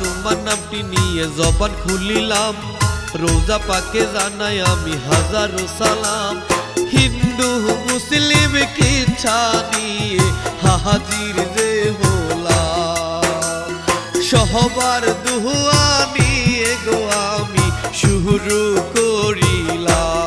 তোমার নামটি নিয়ে জবান খুলিলাম, রোজা পাকে জানাই আমি হাজারো সালাম। হিন্দু মুসলিম কিচ্ছা নিয়ে হাজির যে হলাম, সহবার দুয়া নিয়ে গো আমি শুরু করিলাম।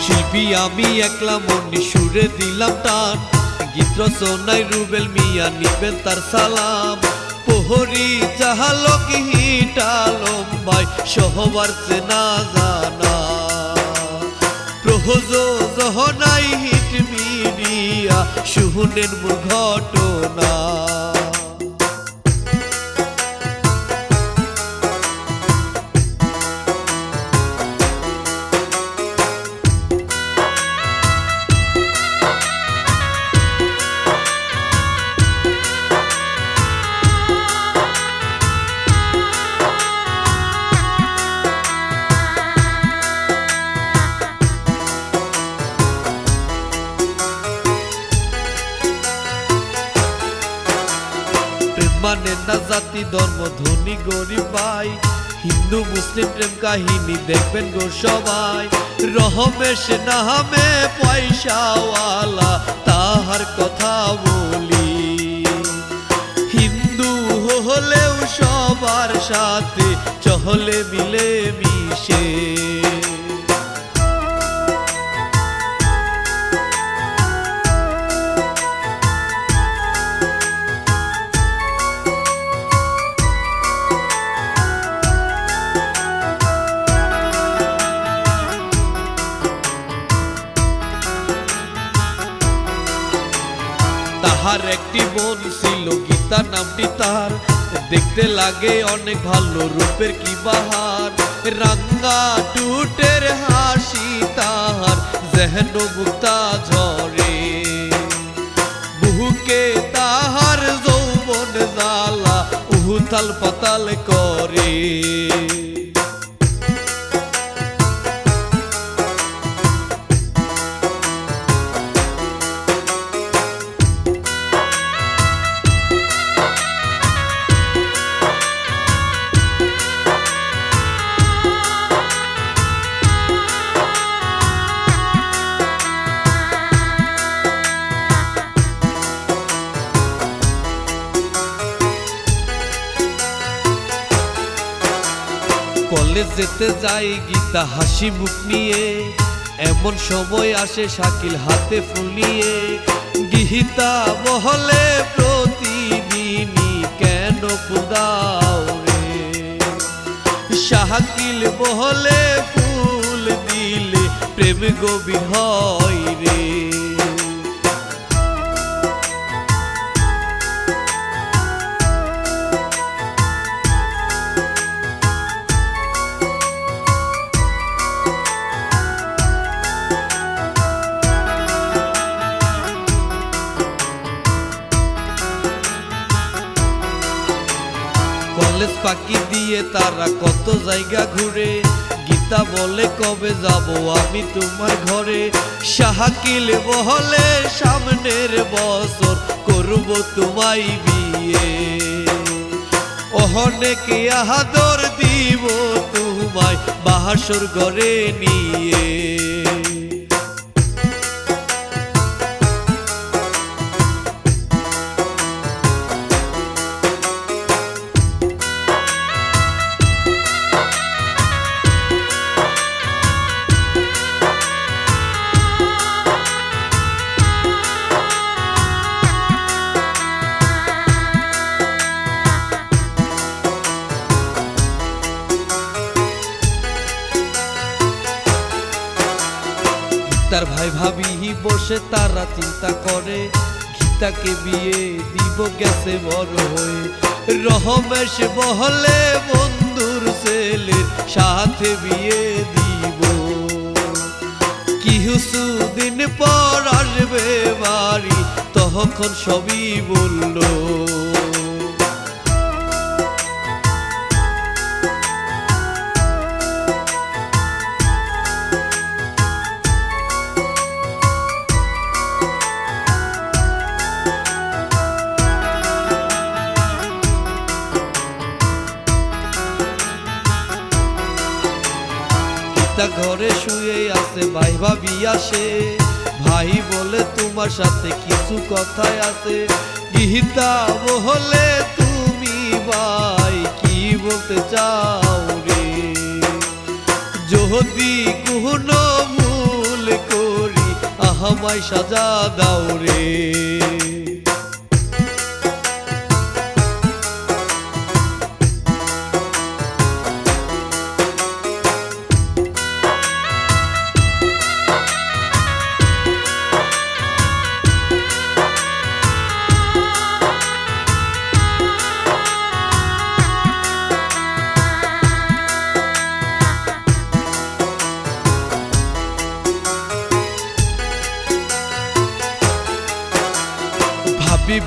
শিল্পী আমি একলা মনি সুরে দিলাম টান, গীত রচনায় রুবেল মিয়া নিবেন তার সালাম। প্রহরী জাহালক হিটালম ভাই সহবার চেনা জানা, প্রযোজনাই হিট মিডিয়া শুনেন মূল ঘটনা। মানে না জাতি ধর্ম ধনী গরিব ভাই, হিন্দু মুসলিম প্রেম কাহিনী দেখবেন গো সবাই। রহমেশ নামে পয়সাওয়ালা তাহার কথা বলি, হিন্দু হলেও সবার সাথে চলে মিলে মিশে। তাহার একটি বোন ছিল গীতা নামটি তার, দেখতে লাগে অনেক ভালো রূপের কি বাহার। রাঙ্গা টুটের হাসি তাহার যেন মুক্তা ঝরে, বুকে তাহার যৌবন জ্বালা উথাল পাতাল করে। কলেজ যেতে যাই গীতা হাসি মুখ নিয়ে, এমন সময় আসে শাকিল হাতে ফুল নিয়ে। গীতা বহলে প্রতিদিনই কেন ফুল দাও রে, শাকিল বহলে ফুল দিলে প্রেম গভীর হয় রে। কলেজ ফাঁকি দিয়ে তারা কত জায়গা ঘুরে, গীতা বলে কবে যাব আমি তোমার ঘরে। শাকিল বলে সামনের বছর করব তোমায় বিয়ে, অনেকে আদর দিব তোমায় বাহাসর ঘরে নিয়ে। তার ভাই ভাবি বসে তারা চিন্তা করে, গীতাকে বিয়ে দিব গেছে বড় হয়ে। রহমেশ বহলে বন্ধুর ছেলের সাথে বিয়ে দিব, কি কিছুদিন পর আসবে বাড়ি, তখন সবই বললো। ঘরে শুয়ে আছে ভাই ভাবি আসে, ভাই বলে তোমার সাথে কিছু কথাই আছে। গীতা বলে তুমি ভাই কি বলতে চাও রে, যদি কোনো ভুল করি আমায় সাজা দাও রে।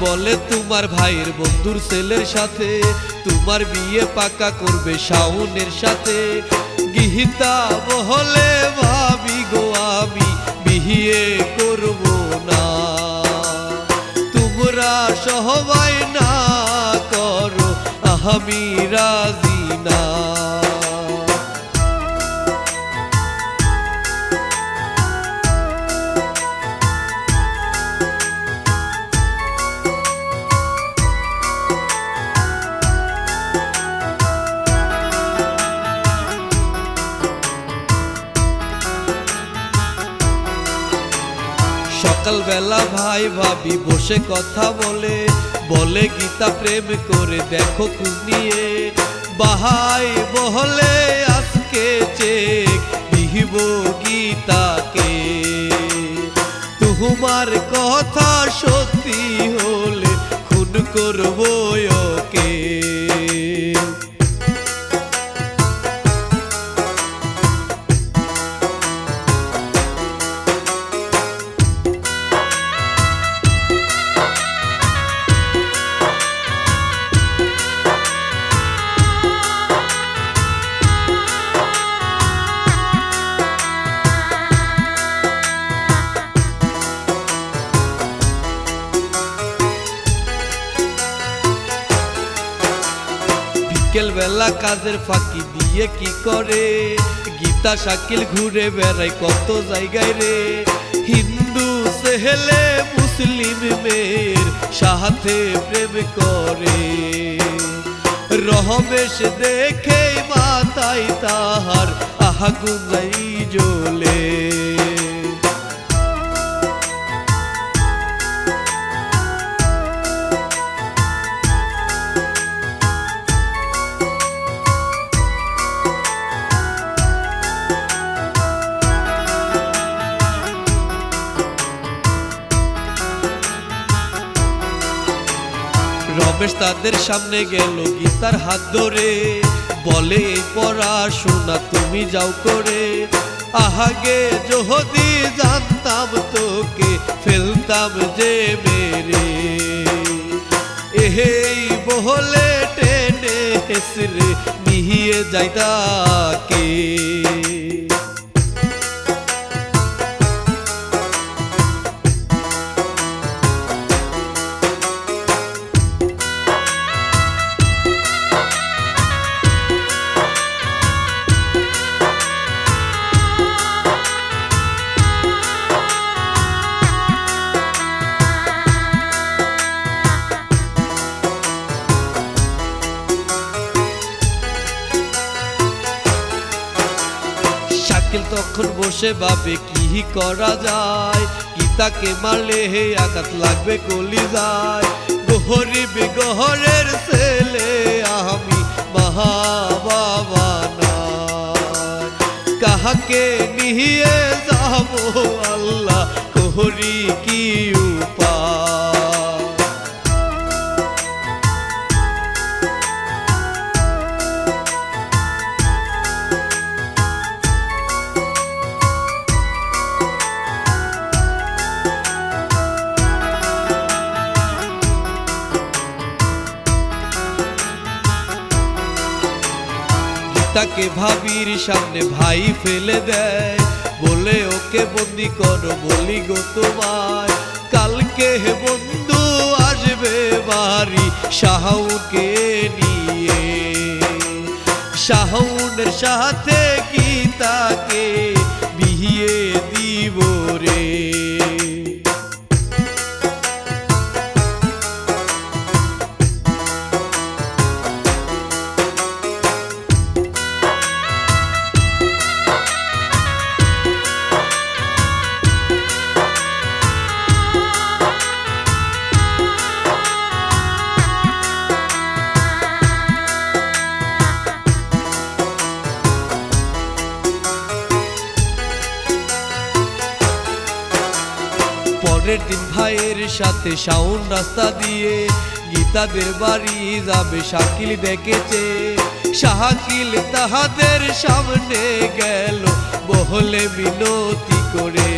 বলে তোমার ভাইয়ের বন্ধুর ছেলের সাথে তোমার বিয়ে পাকা করবে শাওনের সাথে। গীতা বলে ভাবি গো আমি বিয়ে করব না, তোমরা সবাই না করো আমি রাজি না। সকালবেলা ভাই ভাবি বসে কথা বলে, বলে গীতা প্রেম করে দেখো খোঁজ নিয়ে। ভাই বলে আজকে চেক দিব গীতাকে, তোমার কথা সত্যি হলে খুন করবো ওকে। বিকেল বেলা কাজের ফাঁকি দিয়ে কি করে গীতা শাকিল ঘুরে বেড়ায় কত জায়গায় রে। হিন্দু ছেলে মুসলিম মেয়ের সাথে প্রেম করে, রমেশ দেখে মাথায় তাহার আগুন যাই জ্বলে। রমেশ তাদের সামনে গেল গীতার হাত ধরে, বলে এই পড়াশোনা তুমি যাও করে। আহাগে যদি জানতাম তোকে ফেলতাম যে মেরে, এই বলে টেনে হেসরে নিয়ে যাই তাকে। তখন বসে ভাবে কি করা যায়, গীতাকে মারলে হে আঘাত লাগবে কলিজায়। গরিব ঘরের ছেলে আমি মহা বাবা নাই, কাহাকে নিয়ে যাবো আল্লাহ করি কি উপায়। গীতাকে ভাবির সামনে ভাই ফেলে দেয়, বলে ওকে বন্দি করো বলি গো তোমায়। কালকে হে বন্ধু আসবে বাড়ি শাহকে নিয়ে, শাহনের সাথে গীতাকে বিয়ে দিব রে। পরের দিন ভাইয়ের সাথে শাওন রাস্তা দিয়ে গীতাদের বাড়ি যাবে শাকিল দেখেছে। শাকিল তাহাদের সামনে গেল বহলে মিনতি করে,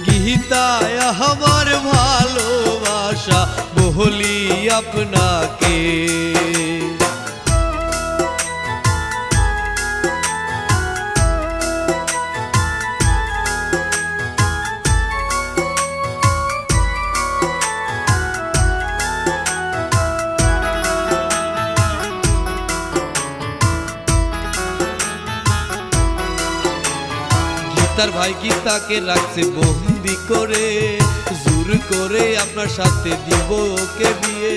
গীতায় আমার ভালোবাসা বহলি আপনাকে। তার ভাই গীতাকে রাখছে বন্দি করে, জোর করে আপনার সাথে দিব ওকে বিয়ে।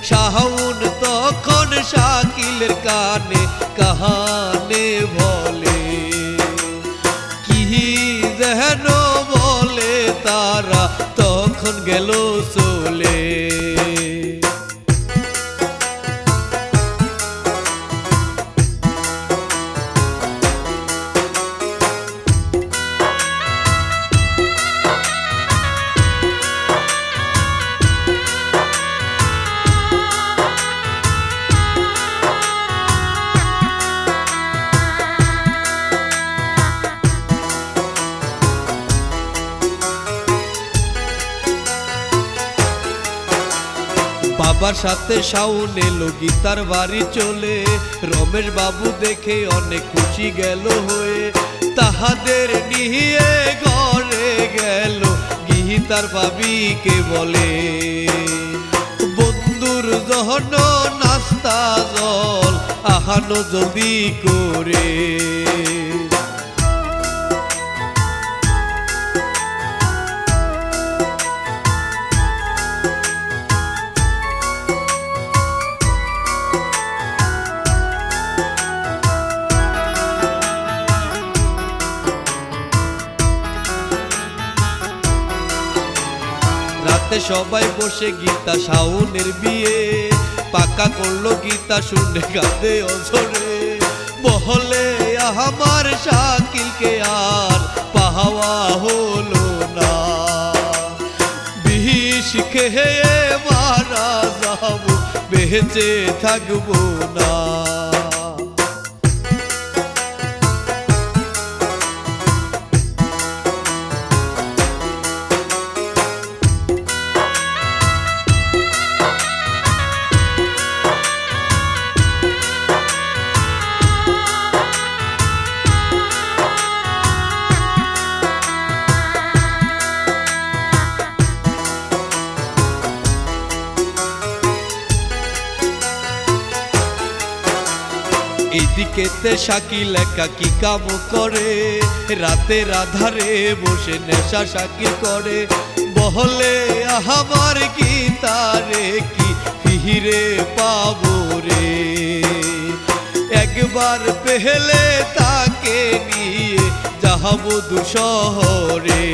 শাওন তখন শাকিলের কানে কাহানে বলে, কি যেন বলে তারা তখন গেল চলে। বাবার সাথে শাওন এলো গীতার বাড়ি চলে, রমেশ বাবু দেখে অনেক খুশি গেল হয়ে। তাহাদের নিয়ে ঘরে গেল গীতার ভাবিকে বলে, বন্ধুর জহন নাস্তা জল আহানো জলদি করে। রাতে সবাই বসে গীতা শাওনের বিয়ে পাকা করলো, গীতা শুনে কাঁদে অঝরে, বহলে আমার শাকিলকে আর পাওয়া হলো না। বিষ খেয়ে মারা যাবো বেঁচে থাকবো না। এদিকেতে শাকিল একা কি কাম করে, রাতের আধারে বসে নেশা শাকিল করে, বহলে আমার গীতারে কি ফিরে পাবো রে। একবার পেহলে তাকে নিয়ে যাবো দুশহরে।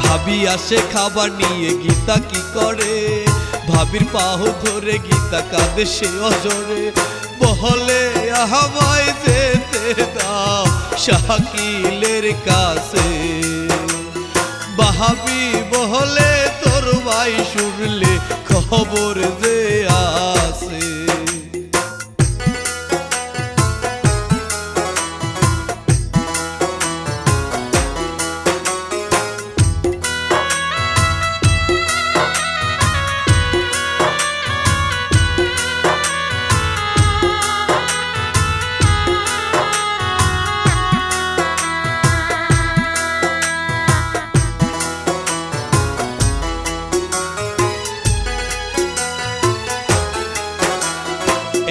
ভাবি আসে খাবার নিয়ে, গীতা কি করে, ভাবির পাহু ধরে গীতা কাঁদে সে অজরে, বহলে আমায় যেতে দাও শাকিলের কাছে। ভাবি বহলে তোর ভাই শুন খবর যে আছে।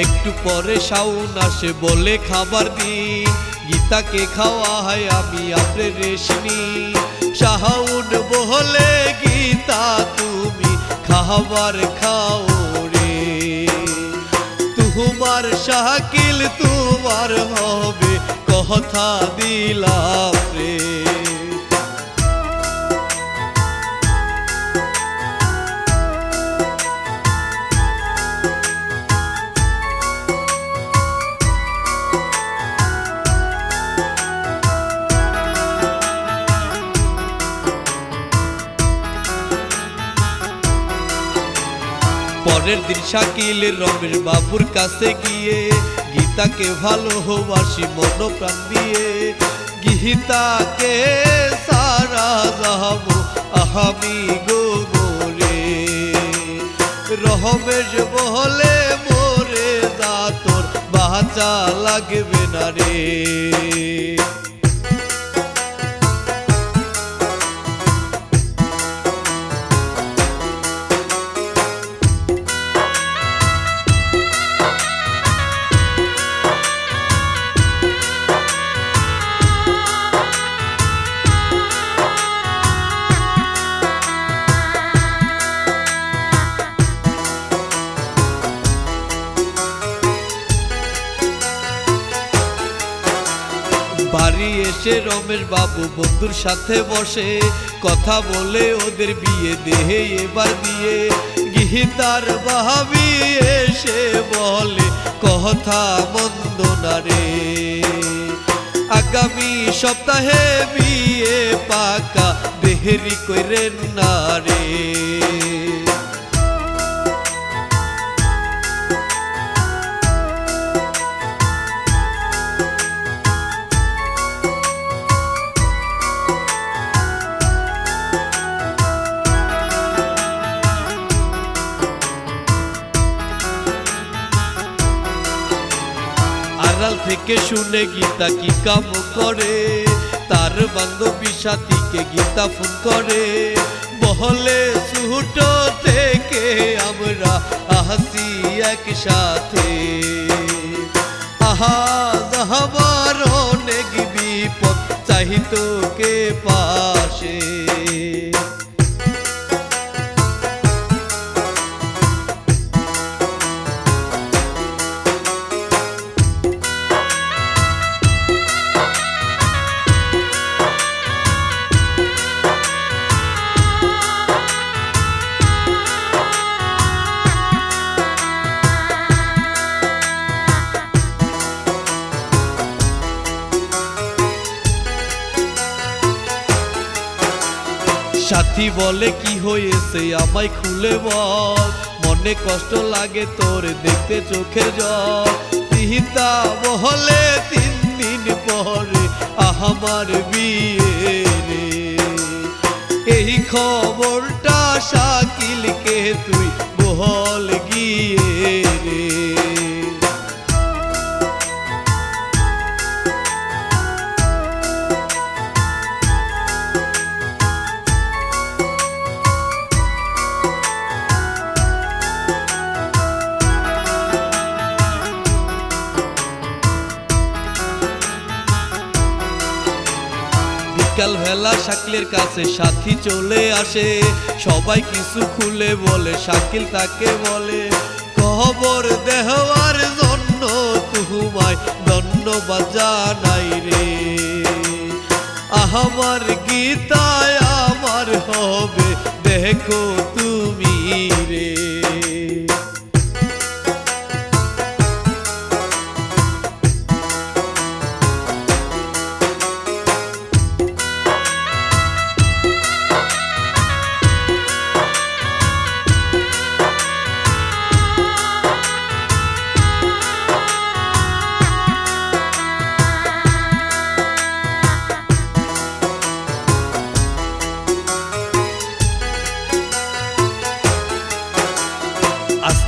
একটু পরে শাওন আসে বলে খাবার দিন, গীতাকে খাওয়া হয় আমি আপনি রেশমি। শাওন বলে গীতা তুমি খাবার খাও রে, তোমার শাকিল তোমার হবে কথা দিলাম রে। পরের দিন শাকিল রমেশ বাবুর কাছে গিয়ে গীতাকে ভালোবাসি মন প্রাণ দিয়ে। গীতাকে সারা যাব আমি গোরে, রমেশ বলে মোরে যা তোর বাঁচা লাগবে না রে। বাড়ি এসে রমেশ বাবু বন্ধুর সাথে বসে কথা বলে ওদের বিয়ে দেহে এবার দিয়ে। গীতার ভাবি এসে বলে কথা মন্দ না রে, আগামী সপ্তাহে বিয়ে পাকা দেহেরি কইরেন না রে। আড়াল থেকে শুনে গীতা কি কাম করে, তার বান্ধবী সাথীকে গীতা ফোন করে বলে ছুট থেকে আমরা আসি একসাথে। আহা আমার অনেক বিপদ চাহিতো কে পাশে। সাথী বলে কি হয়েছে আমায় খুলে বল, মনে কষ্ট লাগে তোর দেখতে চোখের জল। গীতা বলে 3 দিন পরে আমার বিয়ে রে, এই খবরটা শাকিলকে তুই বল গিয়ে রে। বিকাল বেলা শাকিলের কাছে সাথী চলে আসে, সবাই কিছু খুলে বলে শাকিল তাকে বলে খবর দেওয়ার জন্য তোমায় ধন্যবাদ জানাই রে। আমার গীতায় আমার হবে দেখো তুমি রে।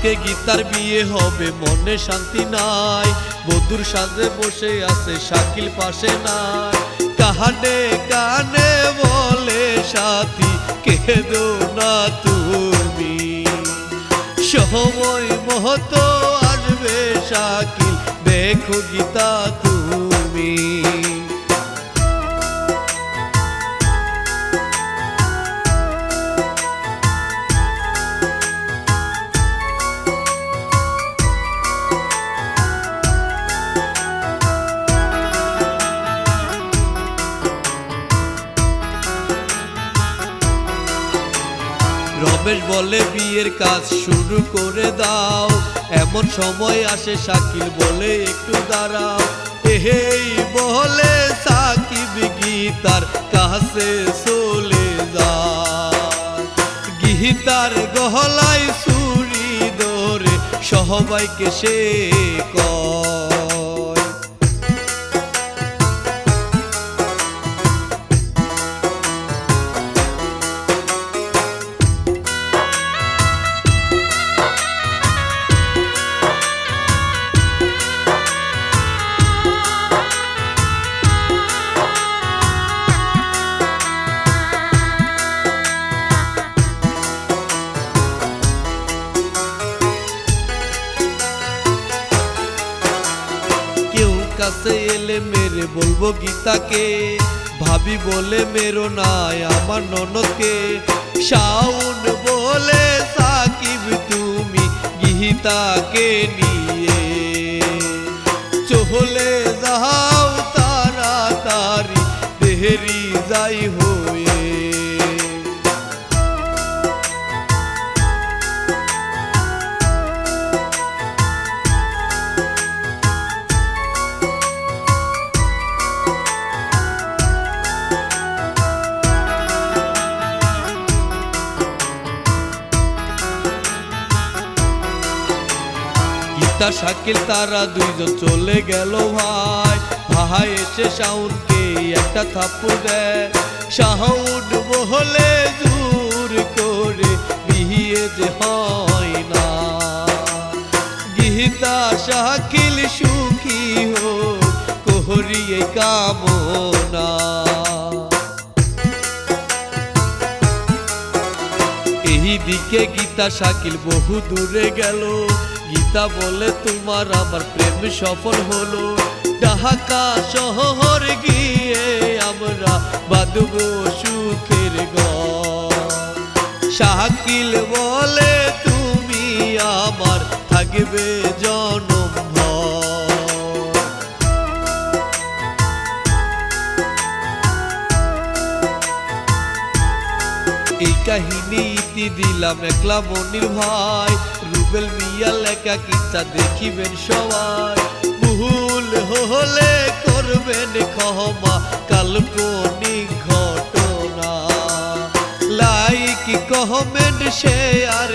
আজকে গীতার বিয়ে হবে, মনে শান্তি নাই। বধুর সাজে বসে আছে, শাকিল পাশে নাই। কানে কানে বলে সাথী, কেঁদো না তুমি, সময় মতো আসবে শাকিল, দেখো গীতা তুমি। রমেশ বলে বিয়ের কাজ শুরু করে দাও, এমন সময় আসে শাকিল বলে একটু দাঁড়াও। এই বলে সাকিব গীতার কাছে চলে যায়, গীতার গলায় ছুরি ধরে সবাইকে সে কয়, কাছে এলে মেরে বলবো গীতাকে, ভাবি বলে মেরো নাই আমার ননদকে। শাওন বলে সাকিব তুমি গীতাকে নিয়ে চলে যাও তাড়াতাড়ি, দেরি যাই হয়ে। শাকিল তারা দুইজন চলে গেল ভাই, ভাই এসে শাওনকে একটা থাপ্পড় দেয়। শাওন বলে জোর করে বিয়ে যে হয় না, গীতা শাকিল সুখী হোক করিয়ে কামনা। এইদিকে গীতা শাকিল বহু দূরে গেল, গীতা বলে তোমার আমার প্রেম সফল হলো। ঢাকা শহর গিয়ে আমরা বাঁধবো সুখের ঘর, শাকিল বলে তুমি আমার থাকবে জনম ভর। এই কাহিনী ইতি দিলাম একলা মনির ভাই, রুবেল মিয়া লেখা কিচ্ছা দেখিবেন সবাই। ভুল হলে করবেন ক্ষমা, কাল্পনিক ঘটনা। Like comment share